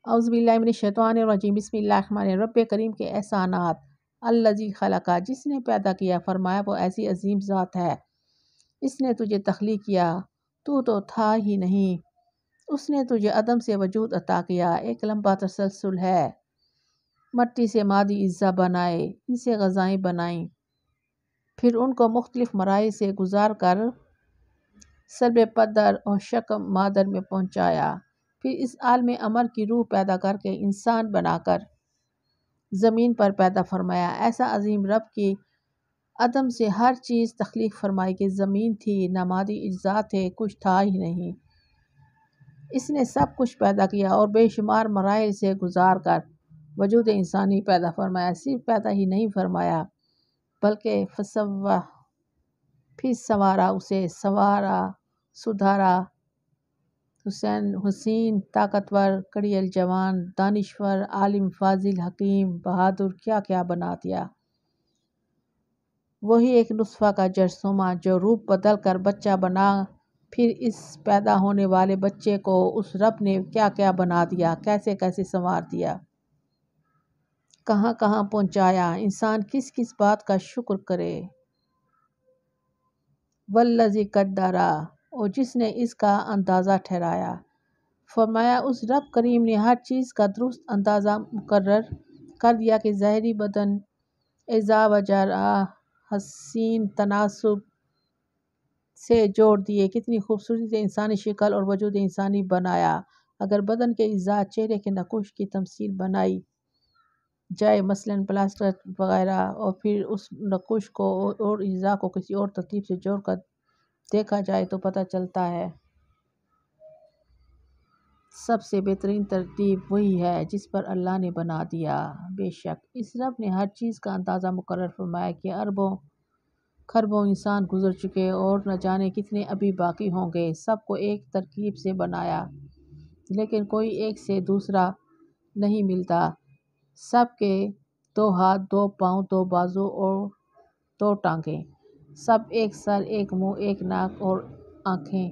اعوذ باللہ من الشیطان الرجیم بسم اللہ الرحمن الرحیم۔ رب کریم کے احسانات، الذی خلقہ، جس نے پیدا کیا، فرمایا وہ ایسی عظیم ذات ہے، اس نے تجھے تخلیق کیا، تو تھا ہی نہیں، اس نے تجھے عدم سے وجود عطا کیا، ایک لمبا تسلسل ہے، مٹی سے مادی اجزا بنائے، ان سے غذائیں بنائیں، پھر ان کو مختلف مراحل سے گزار کر سلب پدر اور شکم مادر میں پہنچایا، پھر اس عالم امر کی روح پیدا کر کے انسان بنا کر زمین پر پیدا فرمایا۔ ایسا عظیم رب کی عدم سے ہر چیز تخلیق فرمائی کہ زمین تھی، نہ مادی اجزاء تھے، کچھ تھا ہی نہیں، اس نے سب کچھ پیدا کیا اور بے شمار مراحل سے گزار کر وجود انسانی پیدا فرمایا۔ صرف پیدا ہی نہیں فرمایا بلکہ فسوہ، پھر سنوارا، اسے سنوارا، سدھارا، حسین، طاقتور، کڑیل، جوان، دانشور، عالم، فاضل، حکیم، بہادر، کیا کیا بنا دیا۔ وہی ایک نطفہ کا جرثومہ جو روپ بدل کر بچہ بنا، پھر اس پیدا ہونے والے بچے کو اس رب نے کیا کیا بنا دیا، کیسے کیسے سنوار دیا، کہاں کہاں پہنچایا۔ انسان کس کس بات کا شکر کرے۔ والذی قدر، اور جس نے اس کا اندازہ ٹھہرایا، فرمایا اس رب کریم نے ہر چیز کا درست اندازہ مقرر کر دیا کہ ظاہری بدن اعضاء و جراح حسین تناسب سے جوڑ دیے، کتنی خوبصورتی سے انسانی شکل اور وجود انسانی بنایا۔ اگر بدن کے اعضاء، چہرے کے نقوش کی تمثیل بنائی جائے، مثلاً پلاسٹر وغیرہ، اور پھر اس نقوش کو اور اعضاء کو کسی اور ترتیب سے جوڑ کر دیکھا جائے تو پتہ چلتا ہے سب سے بہترین ترتیب وہی ہے جس پر اللہ نے بنا دیا۔ بے شک اس رب نے ہر چیز کا اندازہ مقرر فرمایا کہ اربوں کھربوں انسان گزر چکے اور نہ جانے کتنے ابھی باقی ہوں گے، سب کو ایک ترکیب سے بنایا، لیکن کوئی ایک سے دوسرا نہیں ملتا، سب کے دو ہاتھ، دو پاؤں، دو بازو اور دو ٹانگیں، سب ایک سر، ایک منہ، ایک ناک اور آنکھیں،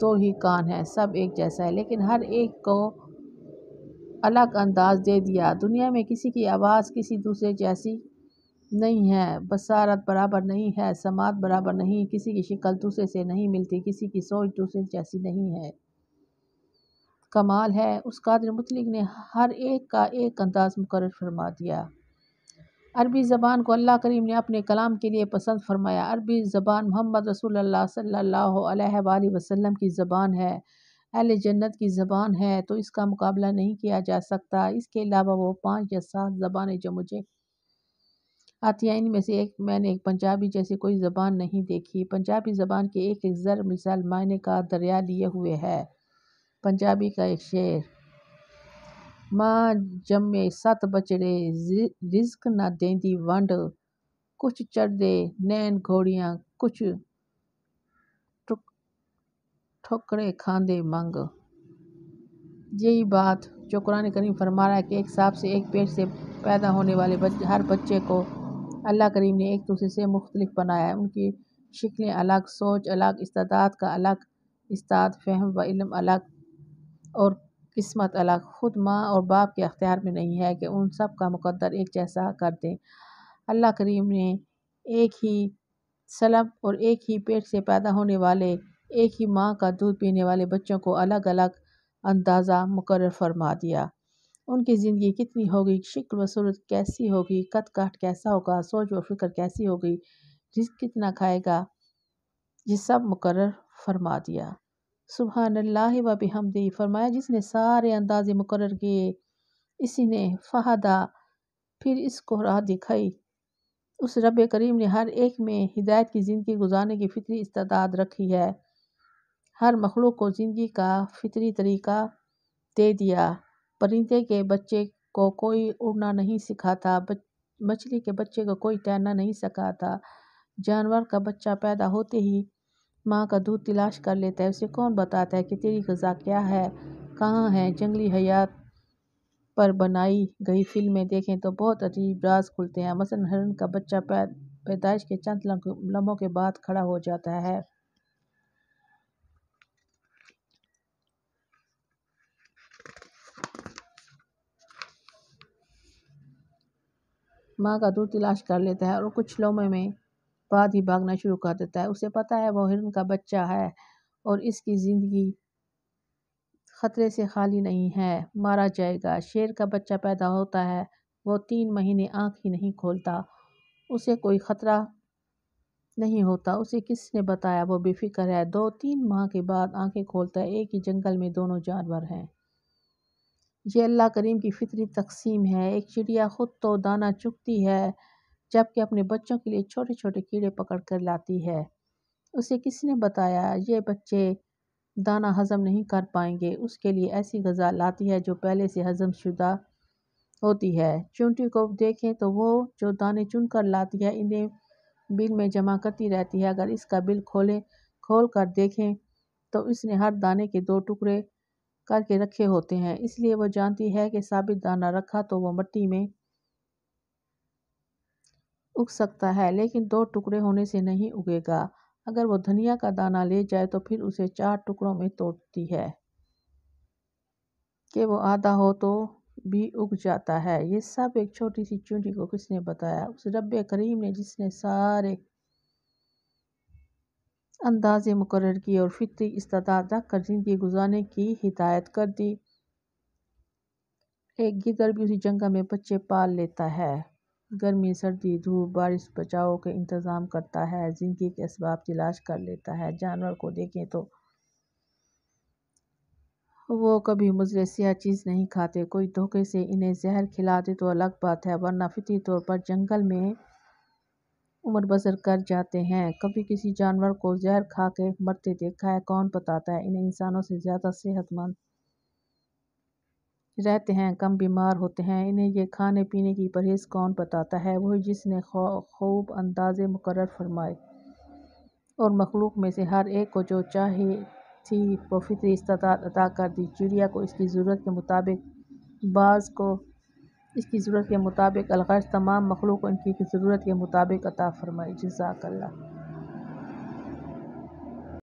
دو ہی کان ہیں، سب ایک جیسا ہے، لیکن ہر ایک کو الگ انداز دے دیا۔ دنیا میں کسی کی آواز کسی دوسرے جیسی نہیں ہے، بصارت برابر نہیں ہے، سماعت برابر نہیں، کسی کی شکل دوسرے سے نہیں ملتی، کسی کی سوچ دوسرے جیسی نہیں ہے۔ کمال ہے اس قادر مطلق نے ہر ایک کا ایک انداز مقرر فرما دیا۔ عربی زبان کو اللہ کریم نے اپنے کلام کے لیے پسند فرمایا۔ عربی زبان محمد رسول اللہ صلی اللہ علیہ وآلہ وسلم کی زبان ہے، اہل جنت کی زبان ہے، تو اس کا مقابلہ نہیں کیا جا سکتا۔ اس کے علاوہ وہ 5 یا 7 زبانیں جو مجھے آتی ہیں، ان میں سے میں نے ایک پنجابی جیسی کوئی زبان نہیں دیکھی۔ پنجابی زبان کے ایک ایک ضرب مثال معنی کا دریا لیے ہوئے ہے۔ پنجابی کا ایک شعر: ماں جمے 7 بچڑے، رزق نہ دیندی ونڈ، کچھ چڑھدے نین گھوڑیاں، کچھ ٹھوکرے کھاندے منگ۔ یہی بات جو قرآن کریم فرما رہا ہے کہ ایک سانپ سے، ایک پیٹ سے پیدا ہونے والے ہر بچے کو اللہ کریم نے ایک دوسرے سے مختلف بنایا ہے، ان کی شکلیں الگ، سوچ الگ، استعداد کا الگ استعداد، فہم و علم الگ اور قسمت الگ۔ خود ماں اور باپ کے اختیار میں نہیں ہے کہ ان سب کا مقدر ایک جیسا کر دیں۔ اللہ کریم نے ایک ہی سلب اور ایک ہی پیٹ سے پیدا ہونے والے، ایک ہی ماں کا دودھ پینے والے بچوں کو الگ الگ اندازہ مقرر فرما دیا۔ ان کی زندگی کتنی ہوگی، شکل و صورت کیسی ہوگی، قد کاٹ کیسا ہوگا، سوچ و فکر کیسی ہوگی، رزق کتنا کھائے گا، یہ سب مقرر فرما دیا۔ سبحان اللہ و بحمدہ، فرمایا جس نے سارے اندازے مقرر کیے، اسی نے فہدا، پھر اس کو راہ دکھائی۔ اس رب کریم نے ہر ایک میں ہدایت کی زندگی گزارنے کی فطری استعداد رکھی ہے، ہر مخلوق کو زندگی کا فطری طریقہ دے دیا۔ پرندے کے بچے کو کوئی اڑنا نہیں سکھاتا، مچھلی کے بچے کو کوئی تیرنا نہیں سکھاتا، جانور کا بچہ پیدا ہوتے ہی ماں کا دودھ تلاش کر لیتا ہے، اسے کون بتاتا ہے کہ تیری غذا کیا ہے، کہاں ہے۔ جنگلی حیات پر بنائی گئی فلمیں دیکھیں تو بہت عجیب راز کھلتے ہیں، مثلاً ہرن کا بچہ پیدائش کے چند لمحوں کے بعد کھڑا ہو جاتا ہے۔ ماں کا دودھ تلاش کر لیتا ہے اور کچھ لمحے میں بعد ہی بھاگنا شروع کر دیتا ہے۔ اسے پتہ ہے وہ ہرن کا بچہ ہے اور اس کی زندگی خطرے سے خالی نہیں ہے، مارا جائے گا۔ شیر کا بچہ پیدا ہوتا ہے، وہ 3 مہینے آنکھ ہی نہیں کھولتا، اسے کوئی خطرہ نہیں ہوتا۔ اسے کس نے بتایا وہ بے فکر ہے، 2-3 ماہ کے بعد آنکھیں کھولتا ہے۔ ایک ہی جنگل میں دونوں جانور ہیں۔ یہ اللہ کریم کی فطری تقسیم ہے۔ ایک چڑیا خود تو دانہ چگتی ہے جبکہ اپنے بچوں کے لیے چھوٹے چھوٹے کیڑے پکڑ کر لاتی ہے۔ اسے کس نے بتایا یہ بچے دانہ ہضم نہیں کر پائیں گے، اس کے لیے ایسی غذا لاتی ہے جو پہلے سے ہضم شدہ ہوتی ہے۔ چونٹی کو دیکھیں تو وہ جو دانے چن کر لاتی ہے انہیں بل میں جمع کرتی رہتی ہے۔ اگر اس کا بل کھول کر دیکھیں تو اس نے ہر دانے کے 2 ٹکڑے کر کے رکھے ہوتے ہیں، اس لیے وہ جانتی ہے کہ ثابت دانہ رکھا تو وہ مٹی میں اگ سکتا ہے لیکن 2 ٹکڑے ہونے سے نہیں اگے گا۔ اگر وہ دھنیا کا دانہ لے جائے تو پھر اسے 4 ٹکڑوں میں توڑتی ہے کہ وہ آدھا ہو تو بھی اگ جاتا ہے۔ یہ سب ایک چھوٹی سی چونٹی کو کس نے بتایا؟ اس رب کریم نے جس نے سارے اندازے مقرر کیے اور فطری استعداد رکھ کر زندگی گزارنے کی ہدایت کر دی۔ ایک گدڑ بھی اسی جنگل میں بچے پال لیتا ہے، گرمی سردی دھوپ بارش بچاؤ کے انتظام کرتا ہے، زندگی کے اسباب تلاش کر لیتا ہے۔ جانور کو دیکھیں تو وہ کبھی مضر سیاہ چیز نہیں کھاتے، کوئی دھوکے سے انہیں زہر کھلا دے تو الگ بات ہے ورنہ فطری طور پر جنگل میں عمر بسر کر جاتے ہیں۔ کبھی کسی جانور کو زہر کھا کے مرتے دیکھا ہے؟ کون بتاتا ہے؟ انہیں انسانوں سے زیادہ صحت مند رہتے ہیں، کم بیمار ہوتے ہیں۔ انہیں یہ کھانے پینے کی پرہیز کون بتاتا ہے؟ وہی جس نے خوب اندازے مقرر فرمائے اور مخلوق میں سے ہر ایک کو جو چاہی تھی وہ فطری استطاعت عطا کر دی۔ چڑیا کو اس کی ضرورت کے مطابق، باز کو اس کی ضرورت کے مطابق، الغرض تمام مخلوق کو ان کی ضرورت کے مطابق عطا فرمائی۔ جزاک اللہ۔